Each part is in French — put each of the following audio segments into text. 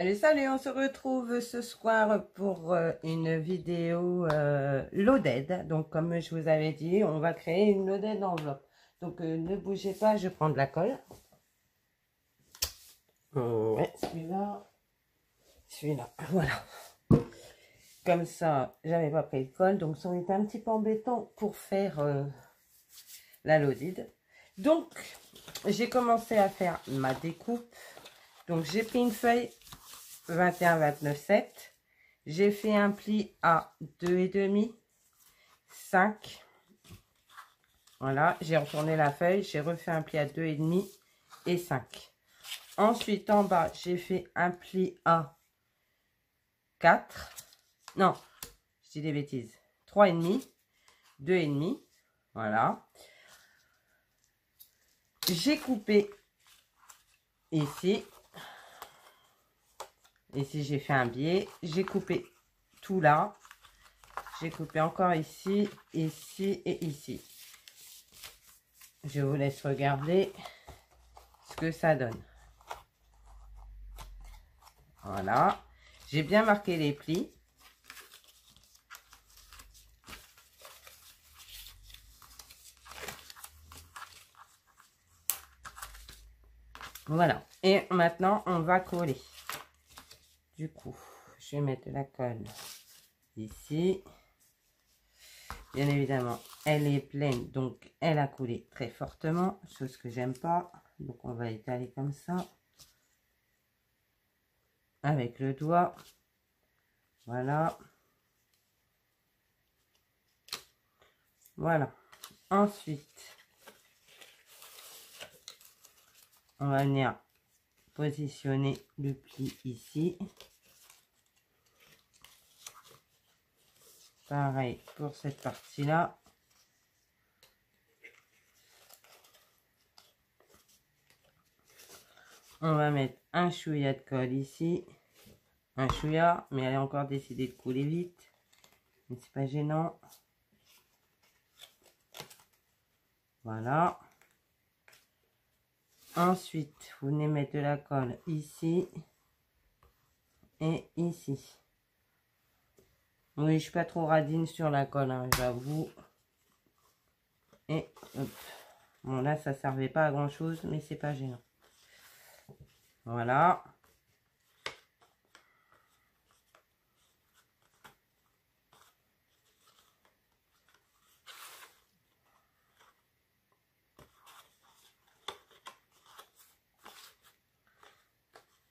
Salut, salut, on se retrouve ce soir pour une vidéo loaded. Donc, comme je vous avais dit, on va créer une loaded enveloppe. Donc, ne bougez pas, je prends de la colle. Ouais, celui-là, voilà. Comme ça, j'avais pas pris de colle, donc ça aurait été un petit peu embêtant pour faire la loaded. Donc, j'ai commencé à faire ma découpe. Donc, j'ai pris une feuille 21-29-7. J'ai fait un pli à 2,5, 5. Voilà, j'ai retourné la feuille, j'ai refait un pli à 2,5 et 5. Ensuite, en bas, j'ai fait un pli à 4. Non, je dis des bêtises. 3,5, 2,5. Voilà. J'ai coupé ici. Ici, j'ai fait un biais. J'ai coupé tout là. J'ai coupé encore ici, ici et ici. Je vous laisse regarder ce que ça donne. Voilà. J'ai bien marqué les plis. Voilà. Et maintenant, on va coller. Du coup, je vais mettre de la colle ici. Bien évidemment, elle est pleine, donc elle a coulé très fortement, chose que j'aime pas. Donc, on va étaler comme ça. Avec le doigt. Voilà. Voilà. Ensuite, on va venir positionner le pli ici. Pareil pour cette partie-là. On va mettre un chouïa de colle ici. Un chouïa, mais elle a encore décidé de couler vite. Mais c'est pas gênant. Voilà. Ensuite, vous venez mettre de la colle ici et ici. Oui, je suis pas trop radine sur la colle, hein, j'avoue. Et hop. Bon, là, ça servait pas à grand chose, mais c'est pas gênant. Voilà.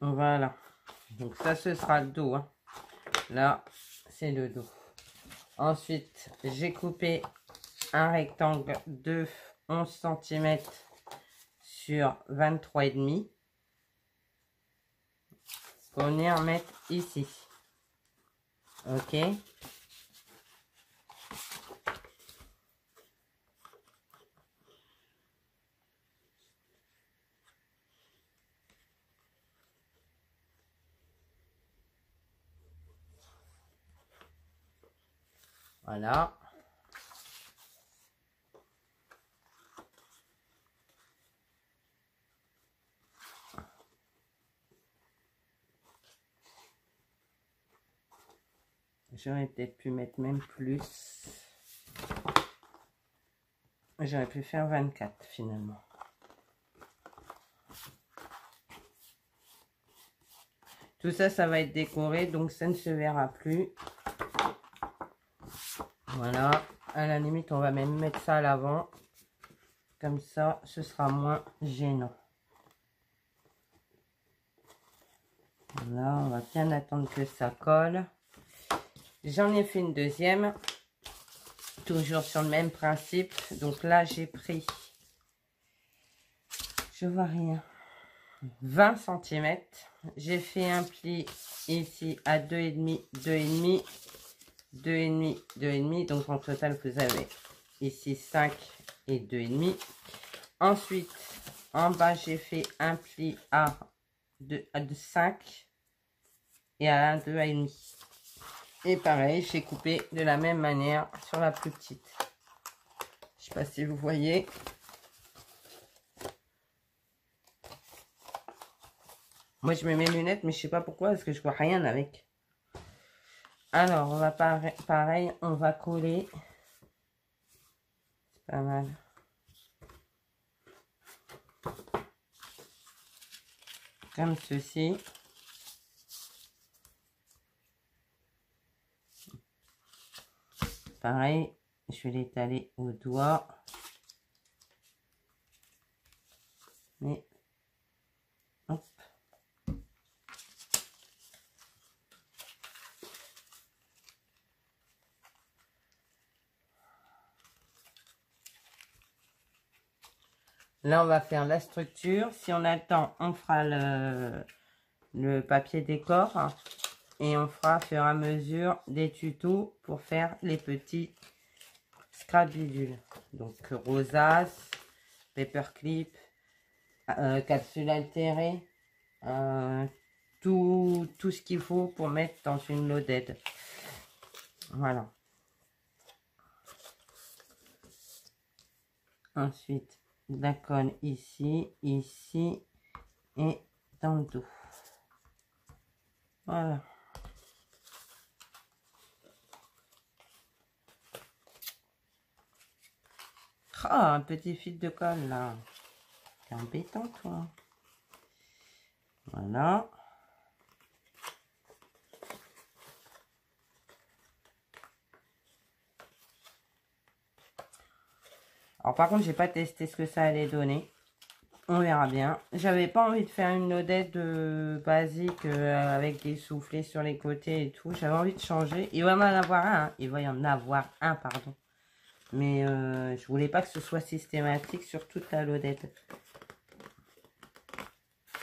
Voilà. Donc ça, ce sera le dos, hein. Là, c'est le dos. Ensuite, j'ai coupé un rectangle de 11 cm sur 23,5 pour venir mettre ici. Ok. Voilà. J'aurais peut-être pu mettre même plus. J'aurais pu faire 24 finalement. Tout ça, ça va être décoré, donc ça ne se verra plus. Voilà. À la limite, on va même mettre ça à l'avant. Comme ça, ce sera moins gênant. Voilà, on va bien attendre que ça colle. J'en ai fait une deuxième. Toujours sur le même principe. Donc là, j'ai pris, je vois rien, 20 cm. J'ai fait un pli ici à 2,5, 2,5, 2,5, 2,5. Donc en total, vous avez ici 5 et 2,5. Ensuite, en bas, j'ai fait un pli à 5 et à 2,5. Et pareil, j'ai coupé de la même manière sur la plus petite. Je sais pas si vous voyez. Moi, je mets mes lunettes, mais je sais pas pourquoi, parce que je vois rien avec. Alors, on va pareil, on va coller. C'est pas mal. Comme ceci. Pareil, je vais l'étaler au doigt. Mais, hop. Là, on va faire la structure. Si on a le temps, on fera le papier décor. Et on fera au fur et à mesure des tutos pour faire les petits scrap bidules. Donc, rosace, paperclip, capsule altérée. Tout ce qu'il faut pour mettre dans une loaded. Voilà. Ensuite, la colle ici, ici et dans le dos. Voilà. Ah, un petit fil de colle là. C'est embêtant toi. Voilà. Alors par contre, j'ai pas testé ce que ça allait donner. On verra bien. J'avais pas envie de faire une lodette basique avec des soufflets sur les côtés et tout. J'avais envie de changer. Il va y en avoir un. Hein. Il va y en avoir un, pardon. Mais je voulais pas que ce soit systématique sur toute la lodette.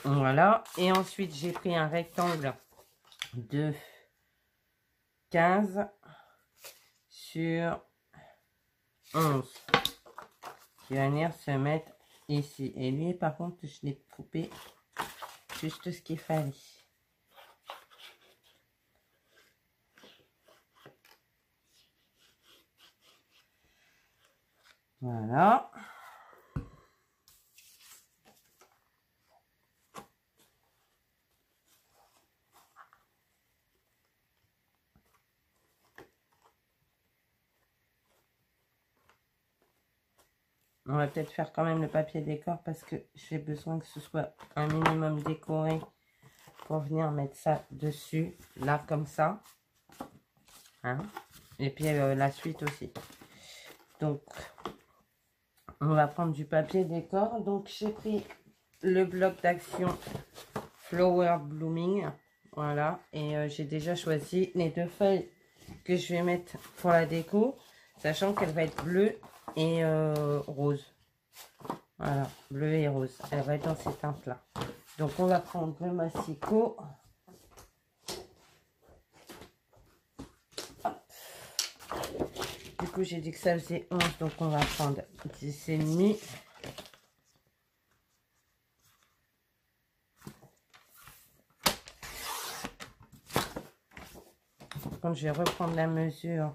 Voilà. Et ensuite, j'ai pris un rectangle de 15 sur 11. Qui va venir se mettre ici. Et lui, par contre, je l'ai coupé juste ce qu'il fallait. Voilà. On va peut-être faire quand même le papier décor parce que j'ai besoin que ce soit un minimum décoré pour venir mettre ça dessus, là comme ça. Hein? Et puis la suite aussi. Donc, on va prendre du papier décor. Donc, j'ai pris le bloc d'action Flower Blooming. Voilà. Et j'ai déjà choisi les 2 feuilles que je vais mettre pour la déco. Sachant qu'elle va être bleue et rose. Voilà, bleu et rose. Elle va être dans ces teintes-là. Donc, on va prendre le massicot. Du coup, j'ai dit que ça faisait 11, donc on va prendre 10,5. Quand je vais reprendre la mesure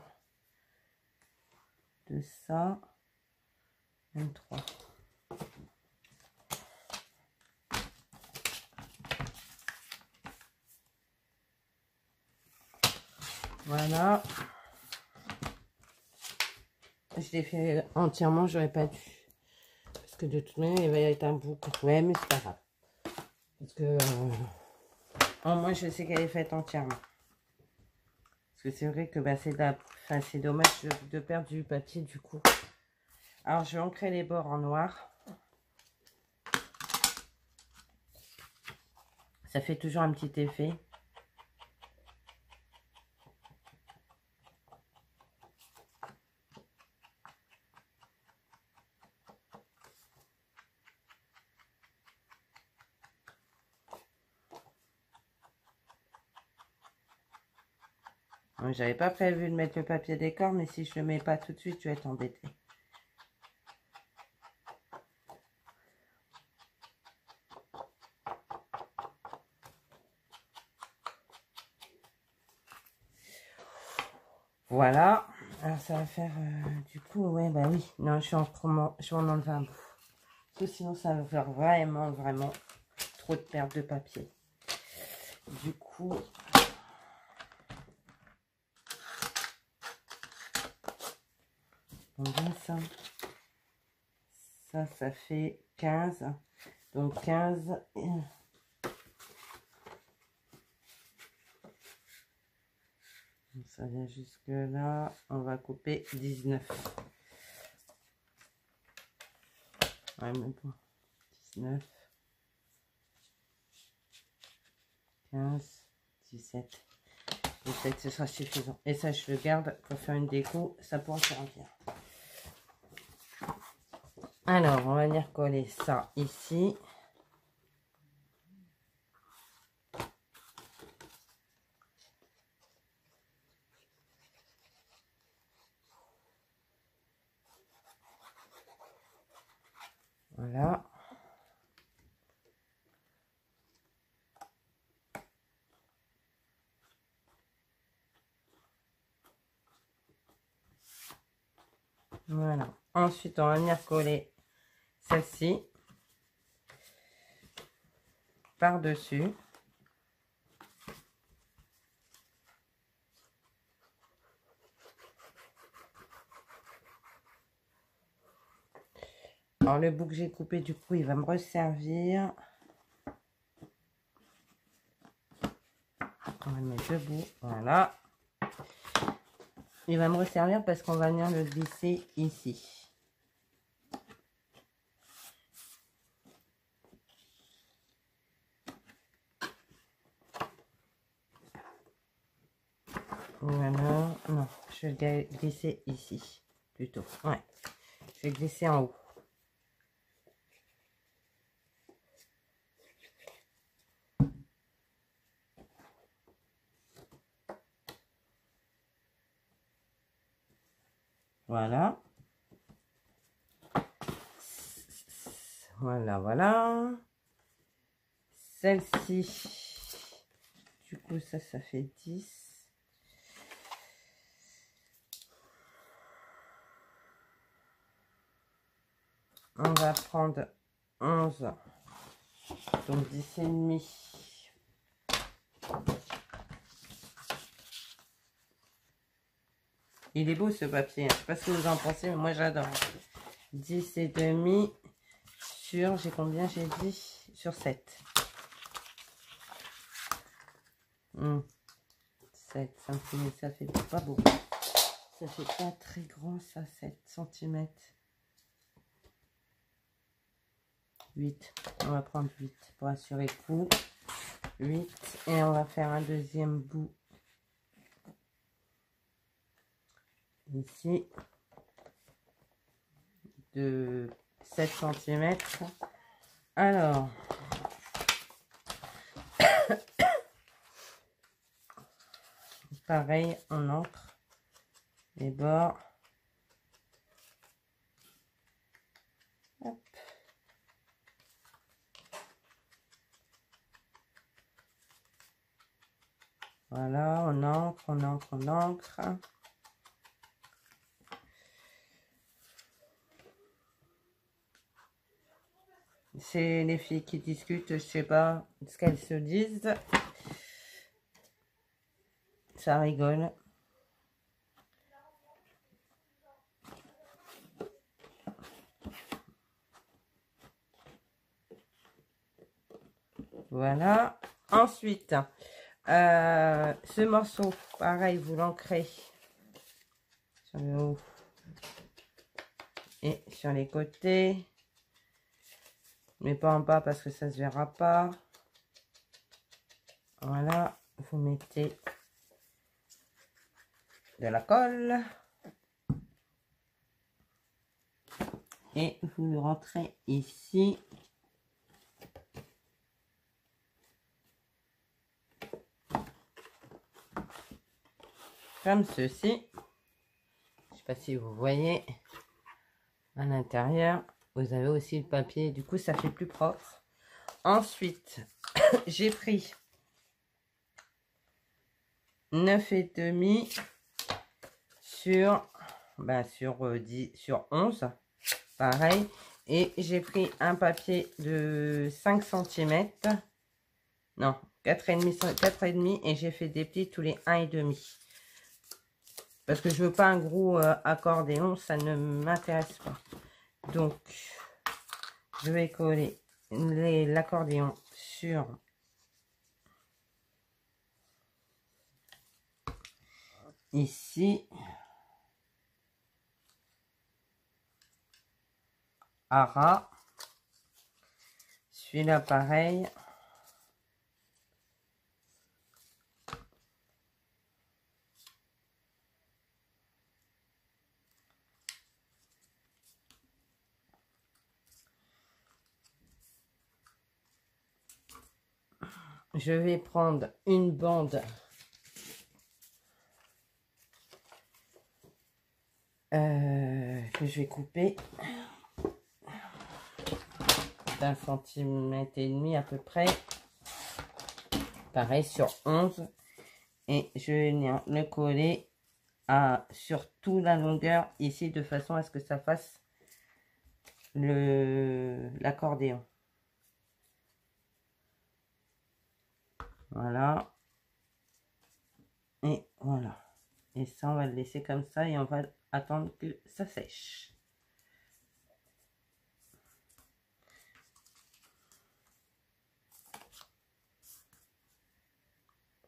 de ça, 23. Voilà. Je l'ai fait entièrement, j'aurais pas dû. Parce que de toute manière, il va y avoir un bout. Ouais, mais c'est pas grave. Parce que au moins, je sais qu'elle est faite entièrement. Parce que c'est vrai que bah, c'est dommage de perdre du papier du coup. Alors, je vais ancrer les bords en noir. Ça fait toujours un petit effet. J'avais pas prévu de mettre le papier décor, mais si je le mets pas tout de suite, je vais être embêtée. Voilà. Alors ça va faire du coup, ouais, bah oui. Non, je vais en enlever un bout. Parce que sinon ça va faire vraiment trop de perte de papier. Du coup, combien ça? Ça fait 15. Donc 15. Ça vient jusque là. On va couper 19. Ouais, même pas. 19. 15. 17. Peut-être ce sera suffisant. Et ça, je le garde pour faire une déco. Ça pourra servir. Alors, on va venir coller ça ici. Voilà. Voilà. Ensuite, on va venir coller celle-ci par-dessus. Alors, le bout que j'ai coupé, du coup, il va me resservir. On va le mettre debout. Voilà. Il va me resservir parce qu'on va venir le glisser ici. Voilà. Non, je vais glisser ici. Plutôt. Ouais. Je vais glisser en haut. Voilà. Voilà, voilà. Celle-ci, du coup, ça fait 10. On va prendre 11. Donc 10 et demi. Il est beau ce papier. Je sais pas ce que vous en pensez, mais moi j'adore. 10 et demi sur, j'ai combien j'ai dit? Sur 7. 7 cm, ça fait pas beau. Ça fait pas très grand ça, 7 cm. 8. On va prendre 8 pour assurer le coup. 8. Et on va faire un deuxième bout. Ici. De 7 cm. Alors. Pareil, on encre les bords. Hop. Voilà, on encre, on encre, on encre. C'est les filles qui discutent, je sais pas ce qu'elles se disent. Ça rigole. Voilà. Ensuite, ce morceau, pareil, vous l'ancrez sur le haut et sur les côtés. Mais pas en bas parce que ça se verra pas. Voilà. Vous mettez de la colle. Et vous le rentrez ici. Comme ceci. Je sais pas si vous voyez. À l'intérieur, vous avez aussi le papier. Du coup, ça fait plus propre. Ensuite, j'ai pris 9,5 sur 11. Pareil. Et j'ai pris un papier de 5 cm. Non, 4,5 et j'ai fait des plis tous les 1,5. Parce que je veux pas un gros accordéon, ça ne m'intéresse pas. Donc, je vais coller l'accordéon sur ici. À ras. Celui-là, pareil. Je vais prendre une bande que je vais couper d'1,5 cm à peu près. Pareil sur 11. Et je vais venir le coller sur toute la longueur ici de façon à ce que ça fasse l'accordéon. Voilà. Et voilà. Et ça, on va le laisser comme ça et on va attendre que ça sèche.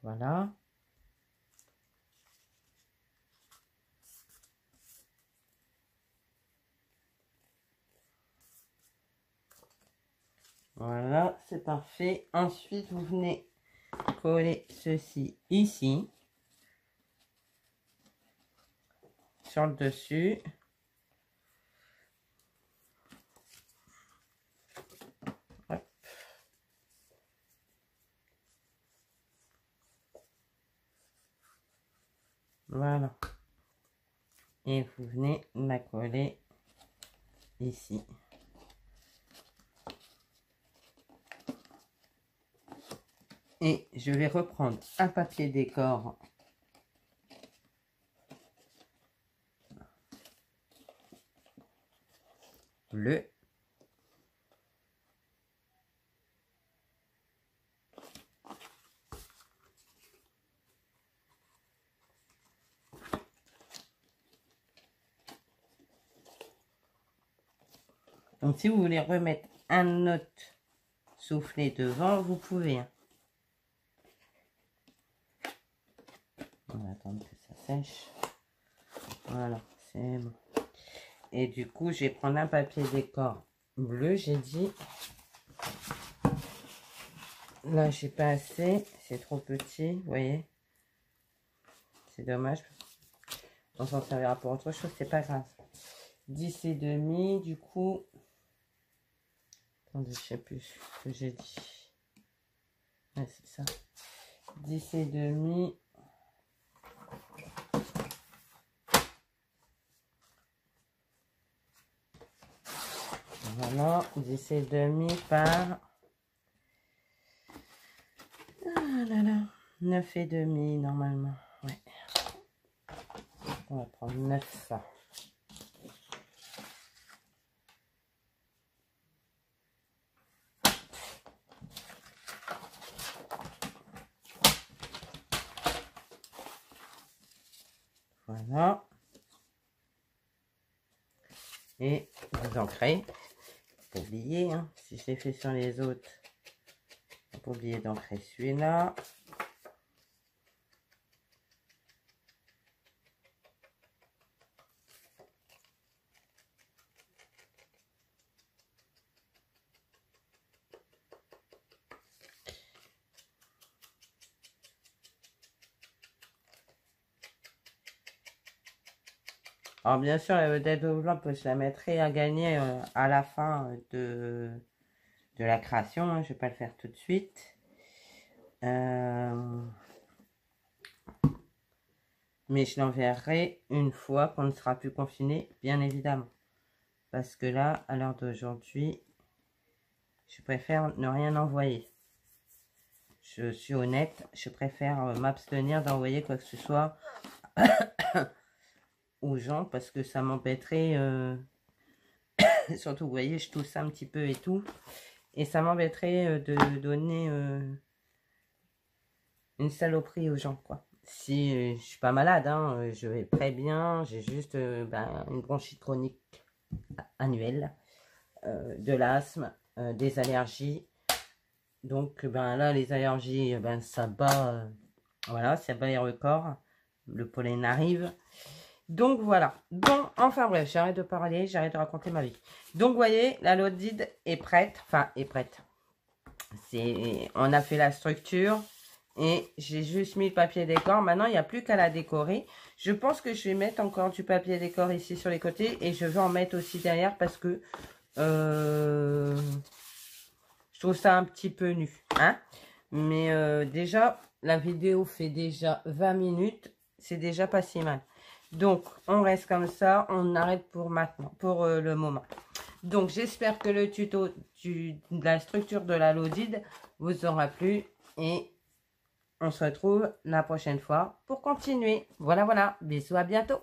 Voilà. Voilà, c'est parfait. Ensuite, vous venez coller ceci ici. Sur le dessus. Hop. Voilà. Et vous venez la coller ici. Et je vais reprendre un papier décor bleu. Donc si vous voulez remettre un autre soufflet devant, vous pouvez. Hein. On va attendre que ça sèche. Voilà, c'est bon. Et du coup, je vais prendre un papier décor bleu, j'ai dit. Là, j'ai pas assez, c'est trop petit, vous voyez. C'est dommage. On s'en servira pour autre chose, c'est pas grave. 10,5, du coup. Attendez, je sais plus ce que j'ai dit. Ouais, c'est ça. 10,5. Voilà, 10,5 par 9,5 normalement. Ouais. On va prendre 9 ça. Voilà. Et vous ancrez. Faut pas oublier, hein, si je l'ai fait sur les autres, faut pas oublier d'ancrer celui-là. Alors bien sûr, la vedette enveloppe, je la mettrai à gagner à la fin de la création. Hein, je vais pas le faire tout de suite. Mais je l'enverrai une fois qu'on ne sera plus confiné, bien évidemment. Parce que là, à l'heure d'aujourd'hui, je préfère ne rien envoyer. Je suis honnête, je préfère m'abstenir d'envoyer quoi que ce soit aux gens parce que ça m'embêterait. Surtout, vous voyez, je tousse un petit peu et tout. Et ça m'embêterait de donner une saloperie aux gens, quoi. Si je suis pas malade, hein, je vais très bien, j'ai juste une bronchite chronique annuelle, de l'asthme, des allergies. Donc là, les allergies, ça bat, voilà, ça bat les records. Le pollen arrive. Donc voilà. Bon, enfin bref, j'arrête de parler, j'arrête de raconter ma vie. Donc vous voyez, la lodide est prête. Enfin, est prête. On a fait la structure et j'ai juste mis le papier décor. Maintenant, il n'y a plus qu'à la décorer. Je pense que je vais mettre encore du papier décor ici sur les côtés et je vais en mettre aussi derrière parce que je trouve ça un petit peu nu. Hein, mais déjà, la vidéo fait déjà 20 minutes. C'est déjà pas si mal. Donc, on reste comme ça. On arrête pour maintenant, pour le moment. Donc, j'espère que le tuto de la structure de la lodide vous aura plu. Et on se retrouve la prochaine fois pour continuer. Voilà, voilà. Bisous, à bientôt.